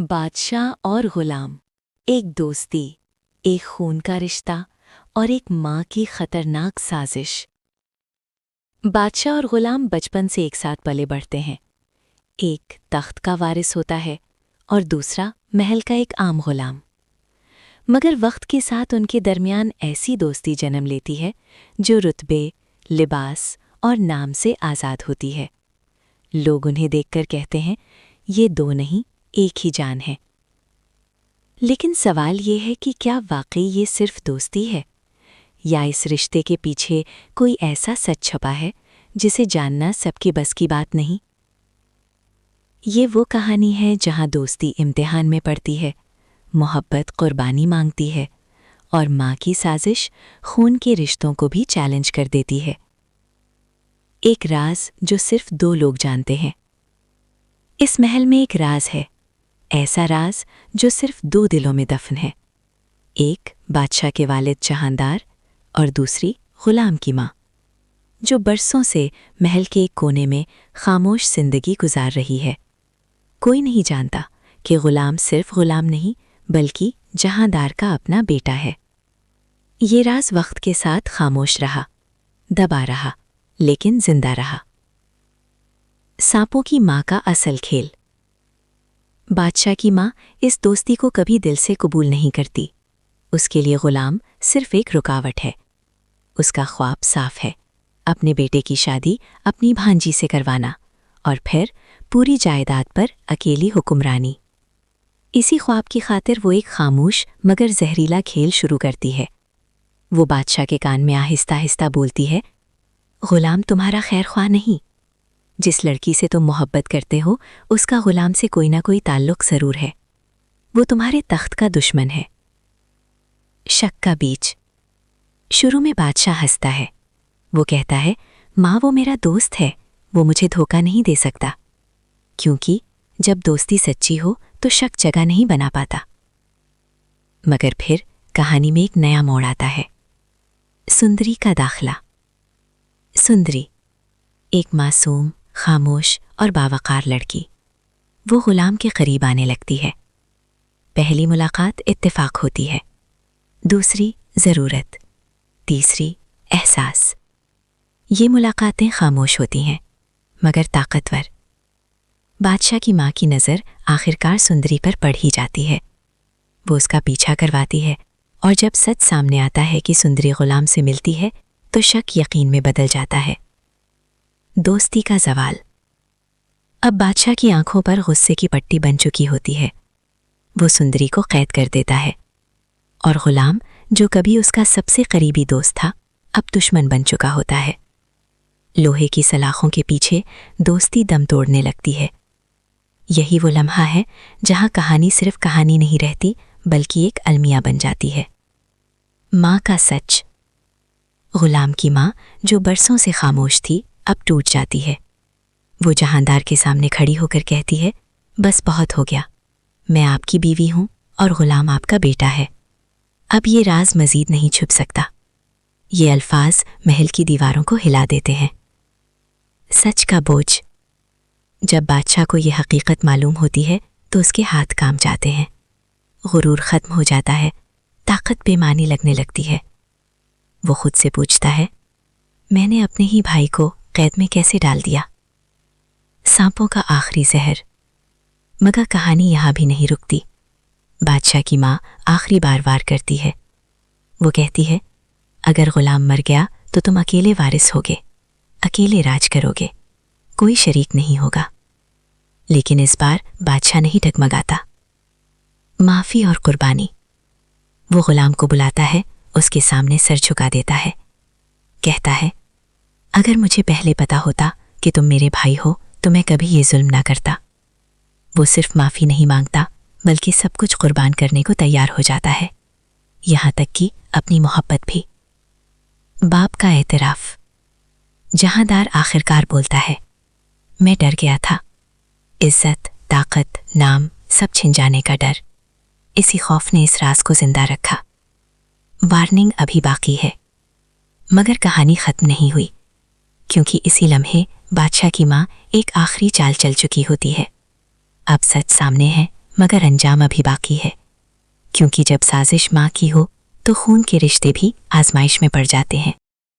बादशाह और गुलाम, एक दोस्ती, एक खून का रिश्ता और एक माँ की खतरनाक साजिश। बादशाह और गुलाम बचपन से एक साथ पले बढ़ते हैं। एक तख्त का वारिस होता है और दूसरा महल का एक आम गुलाम। मगर वक्त के साथ उनके दरमियान ऐसी दोस्ती जन्म लेती है जो रुतबे, लिबास और नाम से आज़ाद होती है। लोग उन्हें देखकर कहते हैं, ये दो नहीं, एक ही जान है। लेकिन सवाल ये है कि क्या वाकई ये सिर्फ दोस्ती है, या इस रिश्ते के पीछे कोई ऐसा सच छुपा है जिसे जानना सबकी बस की बात नहीं। ये वो कहानी है जहाँ दोस्ती इम्तिहान में पड़ती है, मोहब्बत कुर्बानी मांगती है और माँ की साजिश खून के रिश्तों को भी चैलेंज कर देती है। एक राज जो सिर्फ दो लोग जानते हैं। इस महल में एक राज है, ऐसा राज जो सिर्फ दो दिलों में दफन है। एक बादशाह के वालिद जहांदार और दूसरी गुलाम की माँ, जो बरसों से महल के एक कोने में खामोश जिंदगी गुजार रही है। कोई नहीं जानता कि गुलाम सिर्फ गुलाम नहीं बल्कि जहांदार का अपना बेटा है। ये राज वक्त के साथ खामोश रहा, दबा रहा, लेकिन जिंदा रहा। सांपों की माँ का असल खेल। बादशाह की माँ इस दोस्ती को कभी दिल से कबूल नहीं करती। उसके लिए गुलाम सिर्फ एक रुकावट है। उसका ख्वाब साफ है, अपने बेटे की शादी अपनी भांजी से करवाना और फिर पूरी जायदाद पर अकेली हुक्मरानी। इसी ख्वाब की खातिर वो एक खामोश मगर जहरीला खेल शुरू करती है। वो बादशाह के कान में आहिस्ता आहिस्ता बोलती है, गुलाम तुम्हारा खैर ख्वाह नहीं। जिस लड़की से तुम मोहब्बत करते हो उसका गुलाम से कोई ना कोई ताल्लुक ज़रूर है। वो तुम्हारे तख्त का दुश्मन है। शक का बीज। शुरू में बादशाह हंसता है। वो कहता है, माँ वो मेरा दोस्त है, वो मुझे धोखा नहीं दे सकता। क्योंकि जब दोस्ती सच्ची हो तो शक जगह नहीं बना पाता। मगर फिर कहानी में एक नया मोड़ आता है। सुंदरी का दाखला। सुंदरी एक मासूम, खामोश और बावकार लड़की। वो गुलाम के करीब आने लगती है। पहली मुलाकात इत्तेफाक होती है, दूसरी ज़रूरत, तीसरी एहसास। ये मुलाकातें खामोश होती हैं मगर ताकतवर। बादशाह की माँ की नज़र आखिरकार सुंदरी पर पड़ ही जाती है। वो उसका पीछा करवाती है और जब सच सामने आता है कि सुंदरी गुलाम से मिलती है तो शक यकीन में बदल जाता है। दोस्ती का ज़वाल। अब बादशाह की आंखों पर गुस्से की पट्टी बन चुकी होती है। वो सुंदरी को कैद कर देता है और गुलाम, जो कभी उसका सबसे करीबी दोस्त था, अब दुश्मन बन चुका होता है। लोहे की सलाखों के पीछे दोस्ती दम तोड़ने लगती है। यही वो लम्हा है जहां कहानी सिर्फ कहानी नहीं रहती बल्कि एक अलमिया बन जाती है। माँ का सच। गुलाम की माँ, जो बरसों से खामोश थी, अब टूट जाती है। वो जहांदार के सामने खड़ी होकर कहती है, बस बहुत हो गया, मैं आपकी बीवी हूँ और गुलाम आपका बेटा है। अब ये राज मजीद नहीं छुप सकता। ये अल्फाज महल की दीवारों को हिला देते हैं। सच का बोझ। जब बादशाह को ये हकीकत मालूम होती है तो उसके हाथ कांप जाते हैं। गुरूर ख़त्म हो जाता है, ताकत बेमानी लगने लगती है। वो खुद से पूछता है, मैंने अपने ही भाई को कैद में कैसे डाल दिया। सांपों का आखिरी जहर। मगर कहानी यहाँ भी नहीं रुकती। बादशाह की माँ आखिरी बार वार करती है। वो कहती है, अगर गुलाम मर गया तो तुम अकेले वारिस होगे, अकेले राज करोगे, कोई शरीक नहीं होगा। लेकिन इस बार बादशाह नहीं डगमगाता। माफ़ी और कुर्बानी। वो गुलाम को बुलाता है, उसके सामने सर झुका देता है। कहता है, अगर मुझे पहले पता होता कि तुम मेरे भाई हो तो मैं कभी ये जुल्म ना करता। वो सिर्फ माफ़ी नहीं मांगता बल्कि सब कुछ कुर्बान करने को तैयार हो जाता है, यहाँ तक कि अपनी मोहब्बत भी। बाप का एतराफ़। जहांदार आखिरकार बोलता है, मैं डर गया था। इज्जत, ताकत, नाम सब छिन जाने का डर। इसी खौफ ने इस राज को जिंदा रखा। वार्निंग अभी बाकी है। मगर कहानी ख़त्म नहीं हुई, क्योंकि इसी लम्हे बादशाह की माँ एक आखिरी चाल चल चुकी होती है। अब सच सामने है مگر انجام ابھی باقی ہے، کیونکہ جب سازش ماں کی ہو تو خون کے رشتے بھی آزمائش میں پڑ جاتے ہیں۔